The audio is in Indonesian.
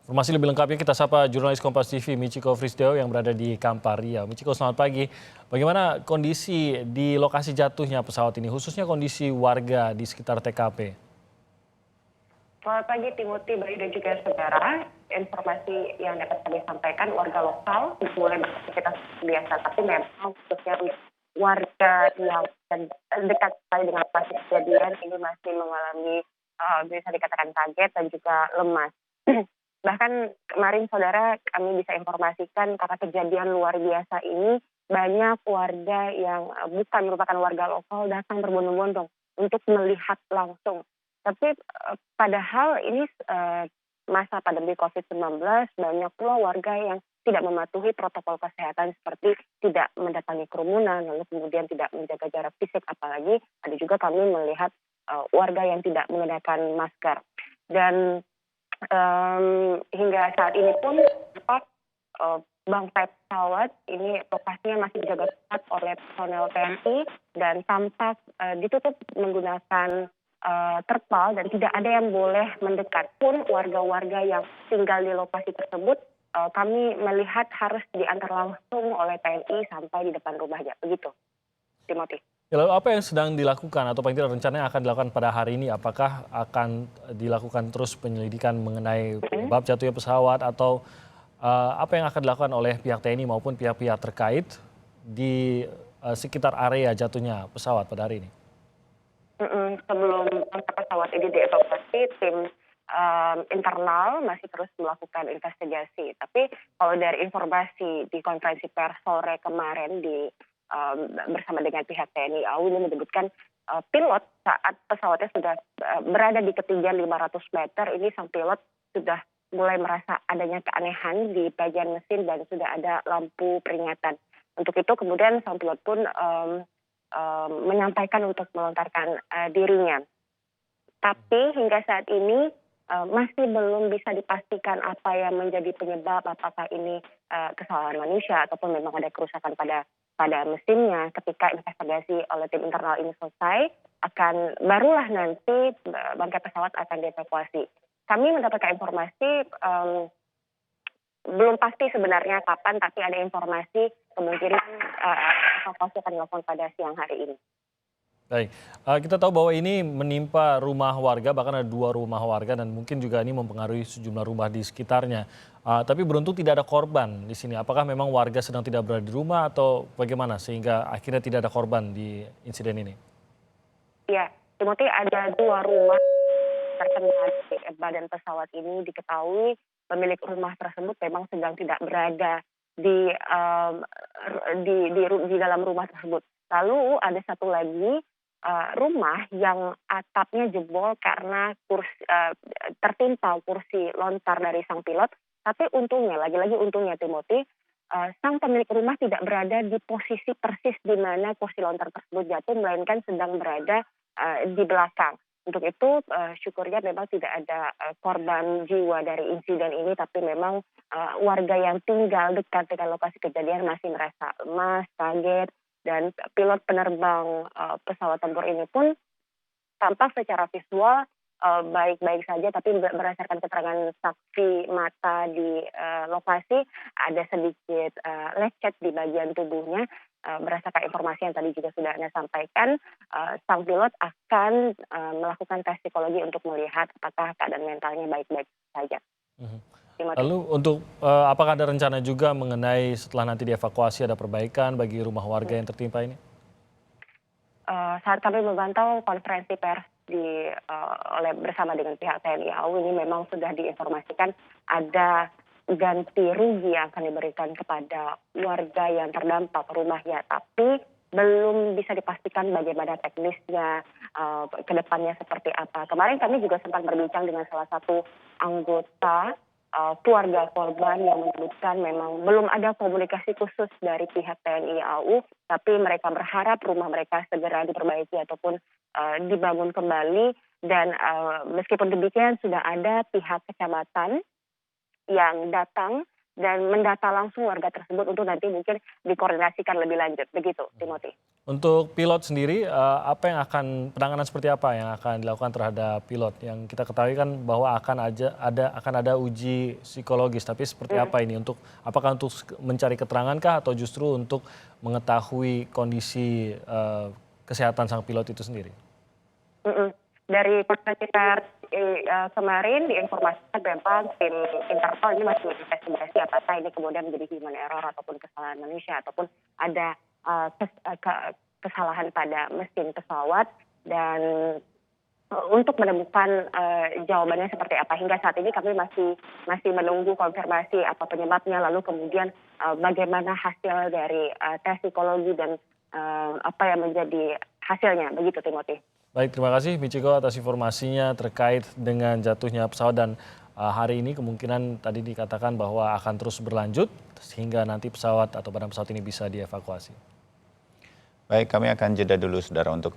Informasi lebih lengkapnya kita sapa jurnalis Kompas TV Michiko Frisdeo yang berada di Kampar Riau. Michiko, selamat pagi. Bagaimana kondisi di lokasi jatuhnya pesawat ini, khususnya kondisi warga di sekitar TKP? Selamat pagi Timothy, Bayu dan juga saudara. Informasi yang dapat kami sampaikan, warga lokal mulai beraktivitas biasa, tapi memang khususnya warga yang dekat sekali dengan lokasi kejadian ini masih mengalami bisa dikatakan kaget dan juga lemas. Bahkan kemarin saudara kami bisa informasikan karena kejadian luar biasa ini banyak warga yang bukan merupakan warga lokal datang berbondong-bondong untuk melihat langsung. Tapi padahal ini masa pandemi COVID-19 banyak pula warga yang tidak mematuhi protokol kesehatan seperti tidak mendatangi kerumunan, lalu kemudian tidak menjaga jarak fisik, apalagi ada juga kami melihat warga yang tidak menggunakan masker. Dan hingga saat ini pun bangkai pesawat ini lokasinya masih dijaga ketat oleh personel TNI dan tampak ditutup menggunakan terpal dan tidak ada yang boleh mendekat. Pun warga-warga yang tinggal di lokasi tersebut kami melihat harus diantar langsung oleh TNI sampai di depan rumahnya. Begitu, Timothy. Ya, lalu apa yang sedang dilakukan atau paling tidak rencananya akan dilakukan pada hari ini? Apakah akan dilakukan terus penyelidikan mengenai penyebab jatuhnya pesawat atau apa yang akan dilakukan oleh pihak TNI maupun pihak-pihak terkait di sekitar area jatuhnya pesawat pada hari ini? Sebelum pesawat ini dievakuasi, tim internal masih terus melakukan investigasi. Tapi kalau dari informasi di konferensi pers sore kemarin bersama dengan pihak TNI AU ini menyebutkan pilot saat pesawatnya sudah berada di ketinggian 500 meter, ini sang pilot sudah mulai merasa adanya keanehan di bagian mesin dan sudah ada lampu peringatan. Untuk itu kemudian sang pilot pun menyampaikan untuk melontarkan dirinya. Tapi hingga saat ini masih belum bisa dipastikan apa yang menjadi penyebab, apakah ini kesalahan manusia ataupun memang ada kerusakan pada mesinnya. Ketika investigasi oleh tim internal ini selesai, barulah nanti bangkai pesawat akan dievakuasi. Kami mendapatkan informasi belum pasti sebenarnya kapan, tapi ada informasi kemungkinan evakuasi akan dilakukan pada siang hari ini. Baik, kita tahu bahwa ini menimpa rumah warga, bahkan ada 2 rumah warga dan mungkin juga ini mempengaruhi sejumlah rumah di sekitarnya. Tapi beruntung tidak ada korban di sini. Apakah memang warga sedang tidak berada di rumah atau bagaimana sehingga akhirnya tidak ada korban di insiden ini? Ya, Timothy, ada 2 rumah terkena di badan pesawat ini. Diketahui pemilik rumah tersebut memang sedang tidak berada di dalam rumah tersebut. Lalu ada satu lagi rumah yang atapnya jebol karena tertimpa kursi lontar dari sang pilot. Tapi untungnya, lagi-lagi untungnya Timothy, sang pemilik rumah tidak berada di posisi persis di mana kursi lontar tersebut jatuh, melainkan sedang berada di belakang. Untuk itu syukurnya memang tidak ada korban jiwa dari insiden ini, tapi memang warga yang tinggal dekat dengan lokasi kejadian masih merasa lemas, kaget, dan pilot penerbang pesawat tempur ini pun tampak secara visual baik-baik saja, tapi berdasarkan keterangan saksi mata di lokasi ada sedikit lecet di bagian tubuhnya. Berdasarkan informasi yang tadi juga sudah Anda sampaikan, sang pilot akan melakukan tes psikologi untuk melihat apakah keadaan mentalnya baik-baik saja. Lalu untuk apakah ada rencana juga mengenai setelah nanti dievakuasi ada perbaikan bagi rumah warga yang tertimpa ini? Saat kami memantau konferensi pers bersama dengan pihak TNI AU ini memang sudah diinformasikan ada ganti rugi yang akan diberikan kepada warga yang terdampak rumahnya, tapi belum bisa dipastikan bagaimana teknisnya ke depannya seperti apa. Kemarin kami juga sempat berbincang dengan salah satu anggota keluarga korban yang menyebutkan memang belum ada komunikasi khusus dari pihak TNI AU, tapi mereka berharap rumah mereka segera diperbaiki ataupun dibangun kembali. Dan meskipun demikian sudah ada pihak kecamatan yang datang dan mendata langsung warga tersebut untuk nanti mungkin dikoordinasikan lebih lanjut. Begitu, Timothy. Untuk pilot sendiri, apa yang penanganan seperti apa yang akan dilakukan terhadap pilot? Yang kita ketahui kan bahwa akan ada uji psikologis, tapi seperti apa ini? Apakah untuk mencari keterangan kah atau justru untuk mengetahui kondisi kesehatan sang pilot itu sendiri? Dari konferensi pers kemarin diinformasikan memang tim Interpol ini masih menginvestigasi apakah ini kemudian menjadi human error ataupun kesalahan manusia ataupun ada kesalahan pada mesin pesawat, dan untuk menemukan jawabannya seperti apa. Hingga saat ini kami masih menunggu konfirmasi apa penyebabnya, lalu kemudian bagaimana hasil dari tes psikologi dan apa yang menjadi hasilnya. Begitu, Timothy. Baik, terima kasih Michiko atas informasinya terkait dengan jatuhnya pesawat, dan hari ini kemungkinan tadi dikatakan bahwa akan terus berlanjut sehingga nanti pesawat atau badan pesawat ini bisa dievakuasi. Baik, kami akan jeda dulu saudara untuk